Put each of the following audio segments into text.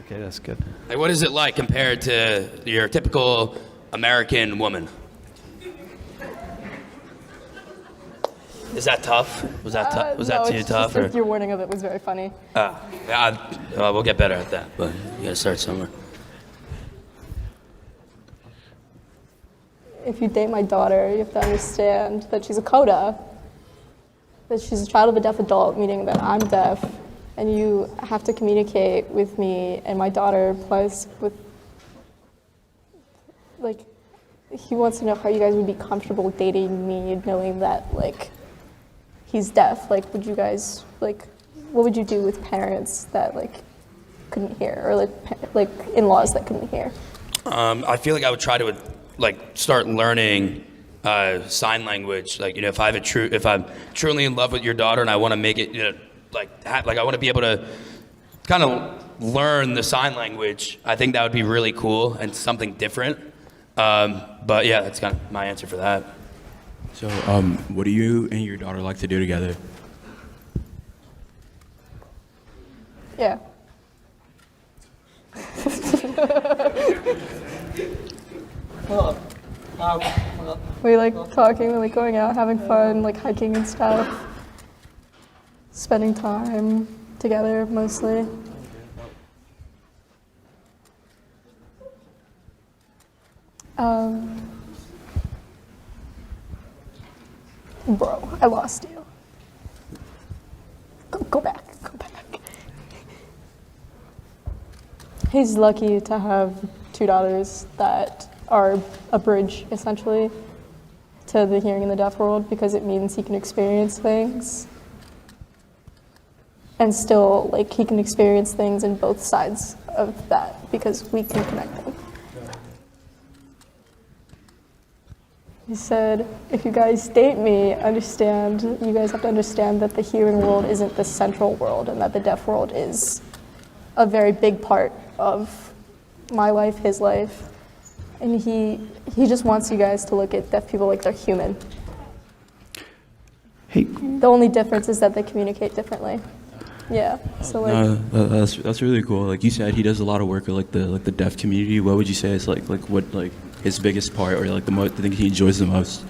okay, that's good. Like, what is it like compared to your typical American woman? Is that tough? Was that tough? Was that no, too it's tough? just, like, your warning of it was very funny. We'll get better at that, but you gotta start somewhere. If you date my daughter, you have to understand that she's a CODA, that she's a child of a deaf adult, meaning that I'm deaf, and you have to communicate with me and my daughter, plus with, like, he wants to know how you guys would be comfortable dating me, knowing that, like, he's deaf. Like, would you guys, like, what would you do with parents that, like, couldn't hear, or, like in-laws that couldn't hear? I feel like I would try to, like, start learning sign language. Like, you know, if I'm truly in love with your daughter and I want to make it, you know, I want to be able to kind of learn the sign language. I think that would be really cool and something different. But yeah, that's kind of my answer for that. So, what do you and your daughter like to do together? Yeah. We like talking, we like going out, having fun, like hiking and stuff. Spending time together, mostly. Bro, I lost you. Go back. He's lucky to have two daughters that are a bridge, essentially, to the hearing and the deaf world, because it means he can experience things. And still, like, he can experience things in both sides of that, because we can connect them. He said, if you guys date me, you guys have to understand that the hearing world isn't the central world, and that the deaf world is a very big part of my life, his life. And he just wants you guys to look at deaf people like they're human. Hey, The only difference is that they communicate differently. Yeah, so like... That's really cool. Like you said, he does a lot of work with the deaf community. What would you say is like what his biggest part, or like the thing he enjoys the most?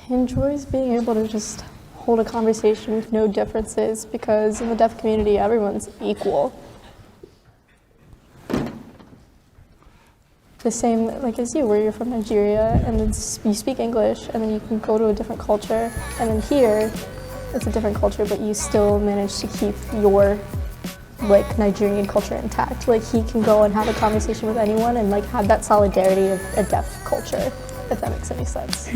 He enjoys being able to just hold a conversation with no differences, because in the deaf community, everyone's equal. The same like as you, where you're from Nigeria and then you speak English, and then you can go to a different culture, and then here it's a different culture, but you still manage to keep your like Nigerian culture intact. Like he can go and have a conversation with anyone and like have that solidarity of a deaf culture, if that makes any sense.